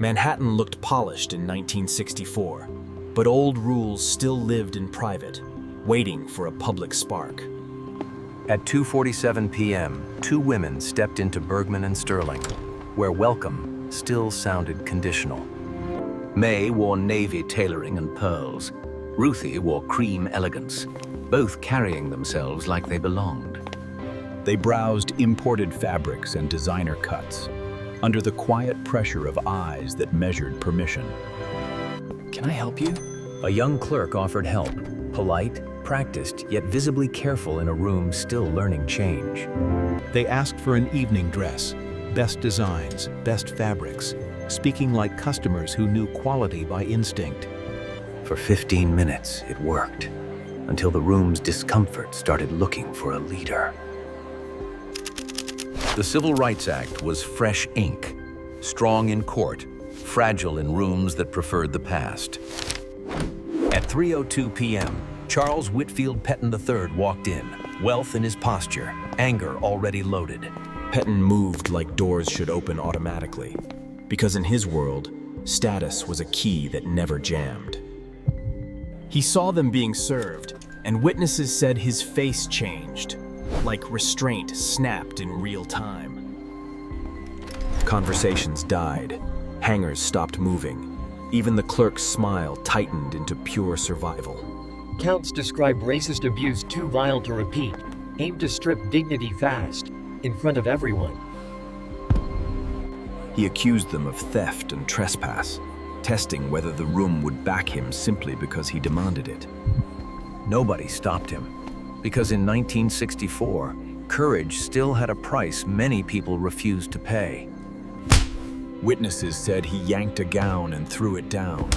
Manhattan looked polished in 1964, but old rules still lived in private, waiting for a public spark. At 2:47 p.m., two women stepped into Bergman and Sterling, where welcome still sounded conditional. May wore navy tailoring and pearls. Ruthie wore cream elegance, both carrying themselves like they belonged. They browsed imported fabrics and designer cuts, under the quiet pressure of eyes that measured permission. Can I help you? A young clerk offered help, polite, practiced, yet visibly careful in a room still learning change. They asked for an evening dress, best designs, best fabrics, speaking like customers who knew quality by instinct. For 15 minutes, it worked, until the room's discomfort started looking for a leader. The Civil Rights Act was fresh ink, strong in court, fragile in rooms that preferred the past. At 3:02 p.m., Charles Whitfield Pettin III walked in, wealth in his posture, anger already loaded. Pettin moved like doors should open automatically, because in his world, status was a key that never jammed. He saw them being served, and witnesses said his face changed, like restraint snapped in real time. Conversations died, hangers stopped moving, even the clerk's smile tightened into pure survival. Counts describe racist abuse too vile to repeat, aimed to strip dignity fast, in front of everyone. He accused them of theft and trespass, testing whether the room would back him simply because he demanded it. Nobody stopped him, because in 1964, courage still had a price many people refused to pay. Witnesses said he yanked a gown and threw it down,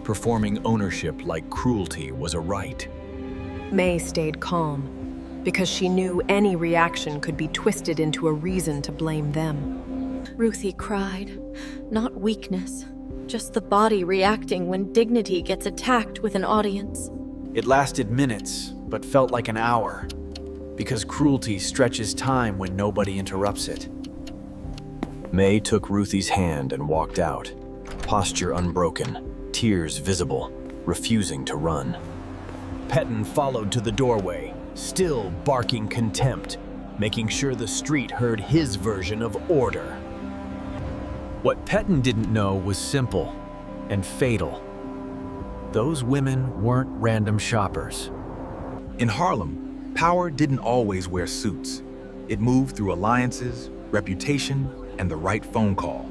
performing ownership like cruelty was a right. May stayed calm, because she knew any reaction could be twisted into a reason to blame them. Ruthie cried. Not weakness, just the body reacting when dignity gets attacked with an audience. It lasted minutes, but felt like an hour, because cruelty stretches time when nobody interrupts it. May took Ruthie's hand and walked out, posture unbroken, tears visible, refusing to run. Pettin followed to the doorway, still barking contempt, making sure the street heard his version of order. What Pettin didn't know was simple and fatal. Those women weren't random shoppers. In Harlem, power didn't always wear suits. It moved through alliances, reputation, and the right phone call.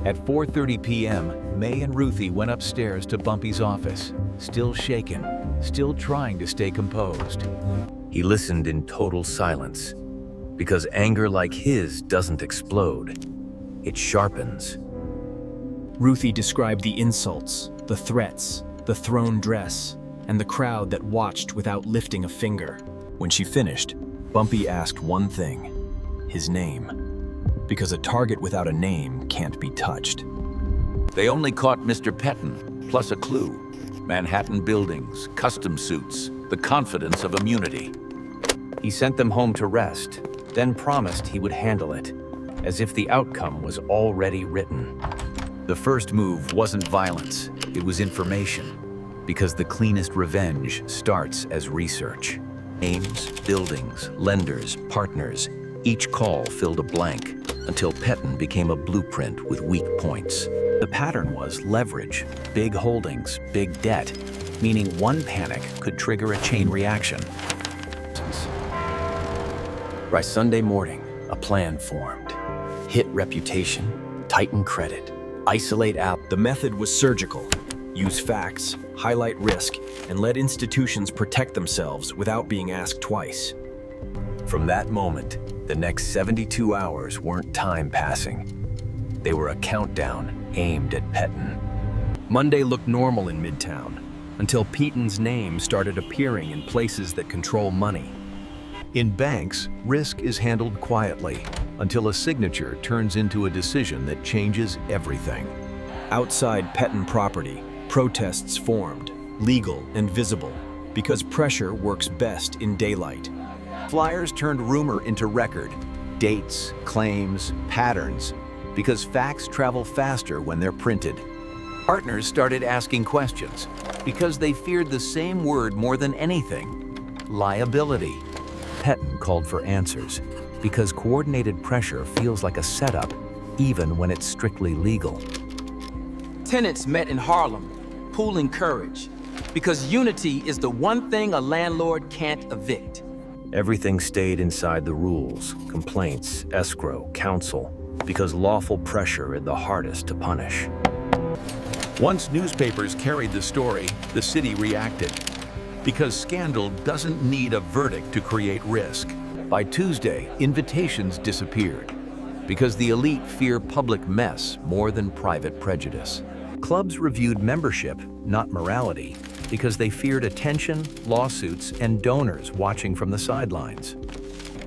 At 4:30 p.m., May and Ruthie went upstairs to Bumpy's office, still shaken, still trying to stay composed. He listened in total silence, because anger like his doesn't explode. It sharpens. Ruthie described the insults, the threats, the thrown dress, and the crowd that watched without lifting a finger. When she finished, Bumpy asked one thing: his name. Because a target without a name can't be touched. They only caught Mr. Pettin, plus a clue. Manhattan buildings, custom suits, the confidence of immunity. He sent them home to rest, then promised he would handle it, as if the outcome was already written. The first move wasn't violence, it was information, because the cleanest revenge starts as research. Names, buildings, lenders, partners, each call filled a blank, until Pettin became a blueprint with weak points. The pattern was leverage, big holdings, big debt, meaning one panic could trigger a chain reaction. By Sunday morning, a plan formed. Hit reputation, tighten credit, isolate out. The method was surgical. Use facts, highlight risk, and let institutions protect themselves without being asked twice. From that moment, the next 72 hours weren't time passing. They were a countdown aimed at Pettin. Monday looked normal in Midtown, until Pettin's name started appearing in places that control money. In banks, risk is handled quietly, until a signature turns into a decision that changes everything. Outside Pettin property, protests formed, legal and visible, because pressure works best in daylight. Flyers turned rumor into record, dates, claims, patterns, because facts travel faster when they're printed. Partners started asking questions because they feared the same word more than anything: liability. Pettin called for answers because coordinated pressure feels like a setup, even when it's strictly legal. Tenants met in Harlem, pooling courage, because unity is the one thing a landlord can't evict. Everything stayed inside the rules: complaints, escrow, counsel, because lawful pressure is the hardest to punish. Once newspapers carried the story, the city reacted. Because scandal doesn't need a verdict to create risk. By Tuesday, invitations disappeared because the elite fear public mess more than private prejudice. Clubs reviewed membership, not morality, because they feared attention, lawsuits, and donors watching from the sidelines.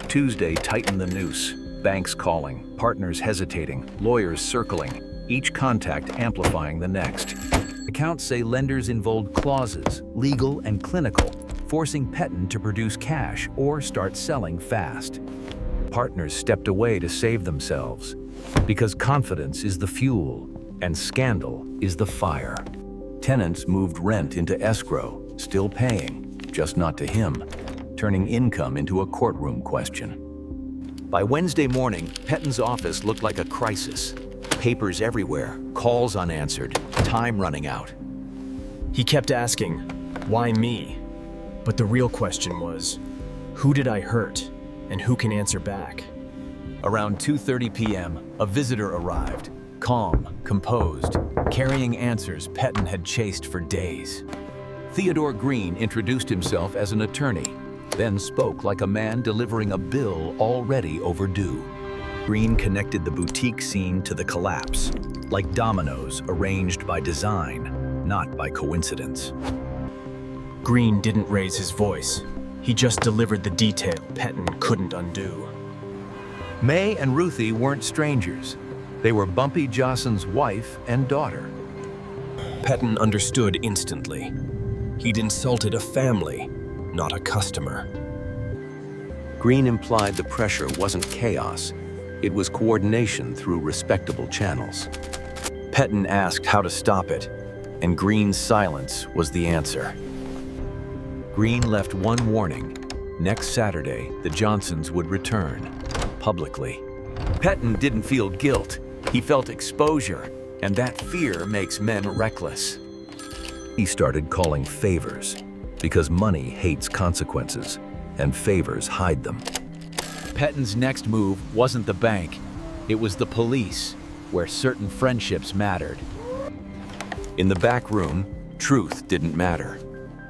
Tuesday tightened the noose. Banks calling, partners hesitating, lawyers circling, each contact amplifying the next. Accounts say lenders invoked clauses, legal and clinical, forcing Pettin to produce cash or start selling fast. Partners stepped away to save themselves, because confidence is the fuel and scandal is the fire. Tenants moved rent into escrow, still paying, just not to him, turning income into a courtroom question. By Wednesday morning, Pettin's office looked like a crisis. Papers everywhere, calls unanswered, time running out. He kept asking, why me? But the real question was, who did I hurt, and who can answer back? Around 2:30 p.m., a visitor arrived, calm, composed, carrying answers Pettin had chased for days. Theodore Green introduced himself as an attorney, then spoke like a man delivering a bill already overdue. Green connected the boutique scene to the collapse, like dominoes arranged by design, not by coincidence. Green didn't raise his voice. He just delivered the detail Pettin couldn't undo. May and Ruthie weren't strangers. They were Bumpy Jossen's wife and daughter. Pettin understood instantly. He'd insulted a family, not a customer. Green implied the pressure wasn't chaos. It was coordination through respectable channels. Pettin asked how to stop it, and Green's silence was the answer. Green left one warning. Next Saturday, the Johnsons would return, publicly. Pettin didn't feel guilt. He felt exposure, and that fear makes men reckless. He started calling favors, because money hates consequences, and favors hide them. Pettin's next move wasn't the bank. It was the police, where certain friendships mattered. In the back room, truth didn't matter.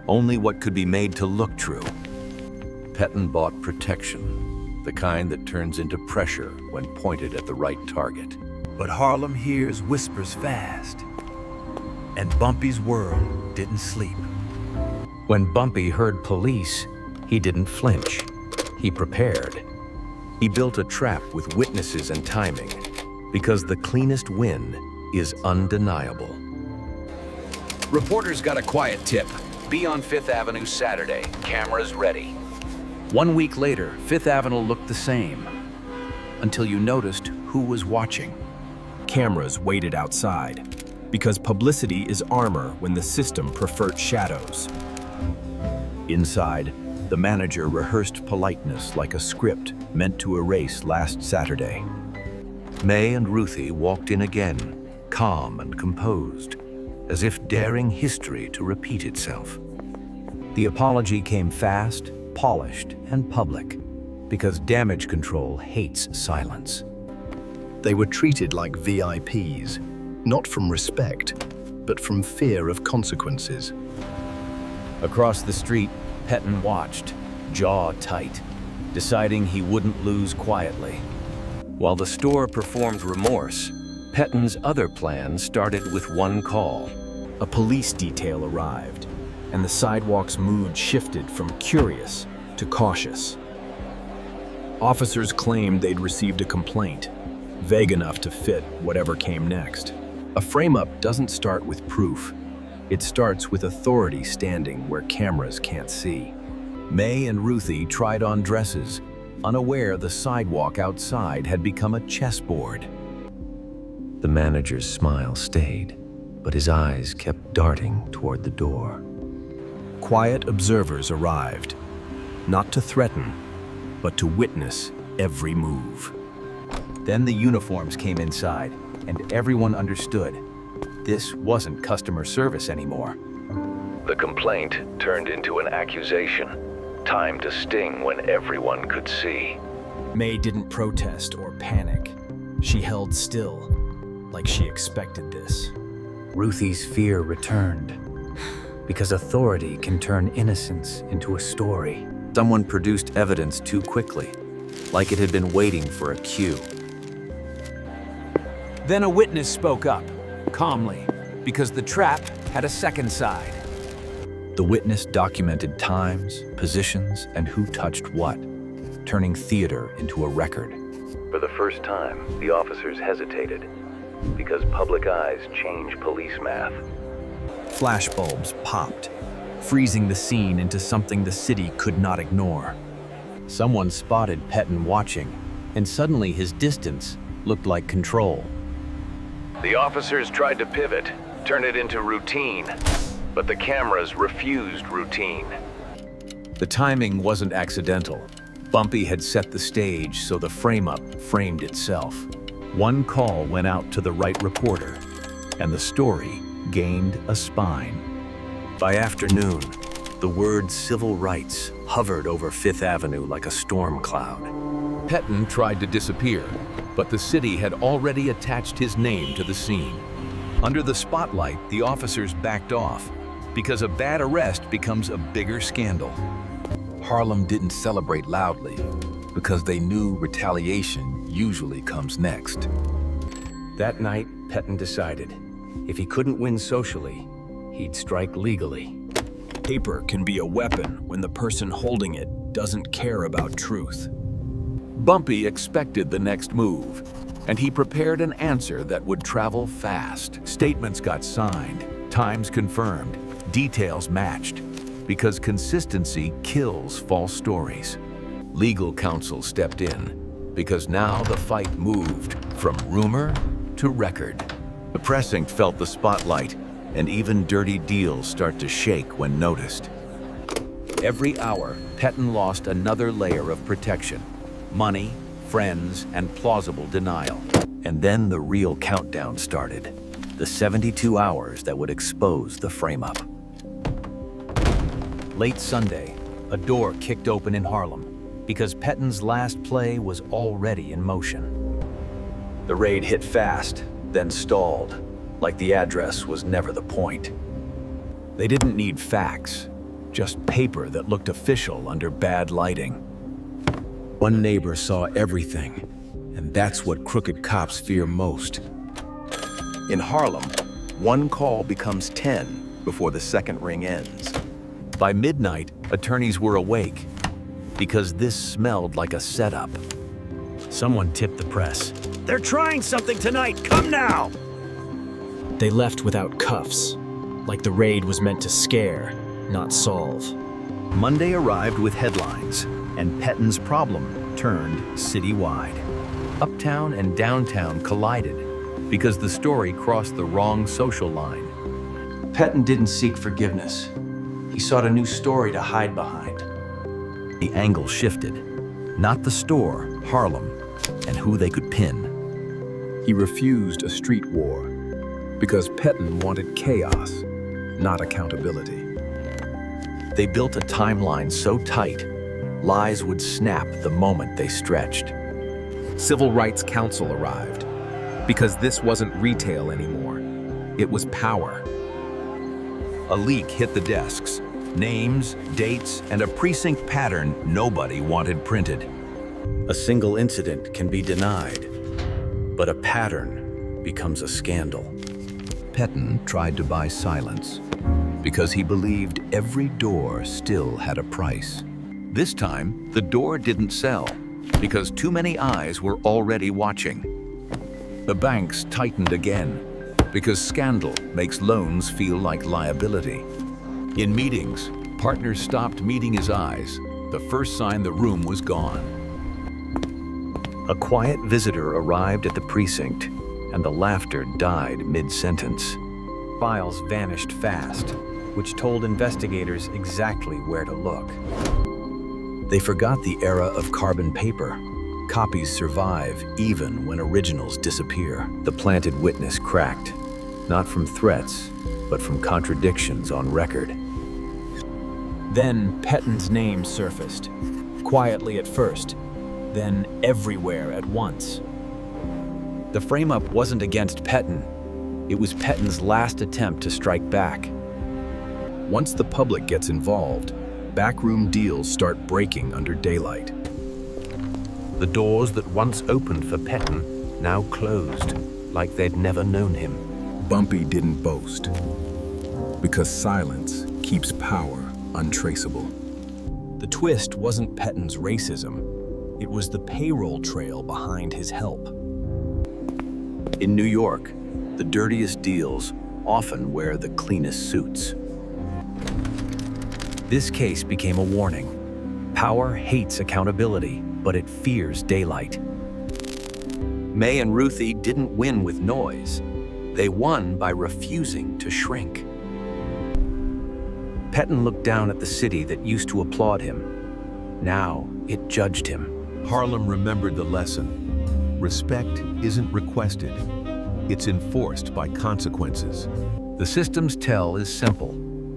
Only what could be made to look true. Pettin bought protection, the kind that turns into pressure when pointed at the right target. But Harlem hears whispers fast, and Bumpy's world didn't sleep. When Bumpy heard police, he didn't flinch. He prepared. He built a trap with witnesses and timing, because the cleanest win is undeniable. Reporters got a quiet tip. Be on 5th Avenue Saturday. Cameras ready. 1 week later, 5th Avenue looked the same, until you noticed who was watching. Cameras waited outside, because publicity is armor when the system preferred shadows. Inside, the manager rehearsed politeness like a script meant to erase last Saturday. May and Ruthie walked in again, calm and composed, as if daring history to repeat itself. The apology came fast, polished, and public, because damage control hates silence. They were treated like VIPs, not from respect, but from fear of consequences. Across the street, Pettin watched, jaw tight, deciding he wouldn't lose quietly. While the store performed remorse, Pettin's other plan started with one call. A police detail arrived, and the sidewalk's mood shifted from curious to cautious. Officers claimed they'd received a complaint, vague enough to fit whatever came next. A frame-up doesn't start with proof. It starts with authority standing where cameras can't see. May and Ruthie tried on dresses, unaware the sidewalk outside had become a chessboard. The manager's smile stayed, but his eyes kept darting toward the door. Quiet observers arrived, not to threaten, but to witness every move. Then the uniforms came inside, and everyone understood. This wasn't customer service anymore. The complaint turned into an accusation. Time to sting when everyone could see. May didn't protest or panic. She held still, like she expected this. Ruthie's fear returned, because authority can turn innocence into a story. Someone produced evidence too quickly, like it had been waiting for a cue. Then a witness spoke up, calmly, because the trap had a second side. The witness documented times, positions, and who touched what, turning theater into a record. For the first time, the officers hesitated, because public eyes change police math. Flashbulbs popped, freezing the scene into something the city could not ignore. Someone spotted Pettin watching, and suddenly his distance looked like control. The officers tried to pivot, turn it into routine, but the cameras refused routine. The timing wasn't accidental. Bumpy had set the stage so the frame-up framed itself. One call went out to the right reporter, and the story gained a spine. By afternoon, the word civil rights hovered over Fifth Avenue like a storm cloud. Pettin tried to disappear, but the city had already attached his name to the scene. Under the spotlight, the officers backed off, because a bad arrest becomes a bigger scandal. Harlem didn't celebrate loudly because they knew retaliation usually comes next. That night, Pettin decided, if he couldn't win socially, he'd strike legally. Paper can be a weapon when the person holding it doesn't care about truth. Bumpy expected the next move, and he prepared an answer that would travel fast. Statements got signed, times confirmed, details matched, because consistency kills false stories. Legal counsel stepped in, because now the fight moved from rumor to record. The precinct felt the spotlight, and even dirty deals start to shake when noticed. Every hour, Pettin lost another layer of protection. Money, friends, and plausible denial. And then the real countdown started. The 72 hours that would expose the frame-up. Late Sunday, a door kicked open in Harlem, because Pettin's last play was already in motion. The raid hit fast, then stalled, like the address was never the point. They didn't need facts, just paper that looked official under bad lighting. One neighbor saw everything, and that's what crooked cops fear most. In Harlem, one call becomes 10 before the second ring ends. By midnight, attorneys were awake, because this smelled like a setup. Someone tipped the press. "They're trying something tonight, come now!" They left without cuffs, like the raid was meant to scare, not solve. Monday arrived with headlines, and Pettin's problem turned citywide. Uptown and downtown collided, because the story crossed the wrong social line. Pettin didn't seek forgiveness. He sought a new story to hide behind. The angle shifted. Not the store, Harlem, and who they could pin. He refused a street war because Pettin wanted chaos, not accountability. They built a timeline so tight, lies would snap the moment they stretched. Civil Rights Council arrived, because this wasn't retail anymore. It was power. A leak hit the desks. Names, dates, and a precinct pattern nobody wanted printed. A single incident can be denied, but a pattern becomes a scandal. Pettin tried to buy silence, because he believed every door still had a price. This time, the door didn't sell, because too many eyes were already watching. The banks tightened again, because scandal makes loans feel like liability. In meetings, partners stopped meeting his eyes, the first sign the room was gone. A quiet visitor arrived at the precinct, and the laughter died mid-sentence. Files vanished fast, which told investigators exactly where to look. They forgot the era of carbon paper. Copies survive even when originals disappear. The planted witness cracked, not from threats, but from contradictions on record. Then Petton's name surfaced, quietly at first, then everywhere at once. The frame-up wasn't against Petton. It was Petton's last attempt to strike back. Once the public gets involved, backroom deals start breaking under daylight. The doors that once opened for Petton now closed, like they'd never known him. Bumpy didn't boast, because silence keeps power untraceable. The twist wasn't Petton's racism. It was the payroll trail behind his help. In New York, the dirtiest deals often wear the cleanest suits. This case became a warning. Power hates accountability, but it fears daylight. May and Ruthie didn't win with noise. They won by refusing to shrink. Petton looked down at the city that used to applaud him. Now it judged him. Harlem remembered the lesson. Respect isn't requested. It's enforced by consequences. The system's tell is simple.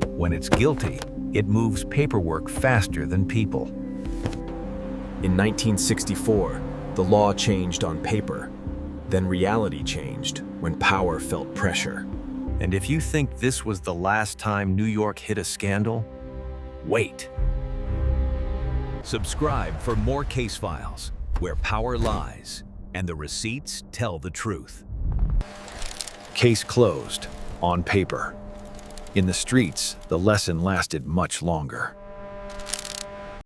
When it's guilty, it moves paperwork faster than people. In 1964, the law changed on paper. Then reality changed when power felt pressure. And if you think this was the last time New York hit a scandal, wait. Subscribe for more case files, where power lies and the receipts tell the truth. Case closed, on paper. In the streets, the lesson lasted much longer.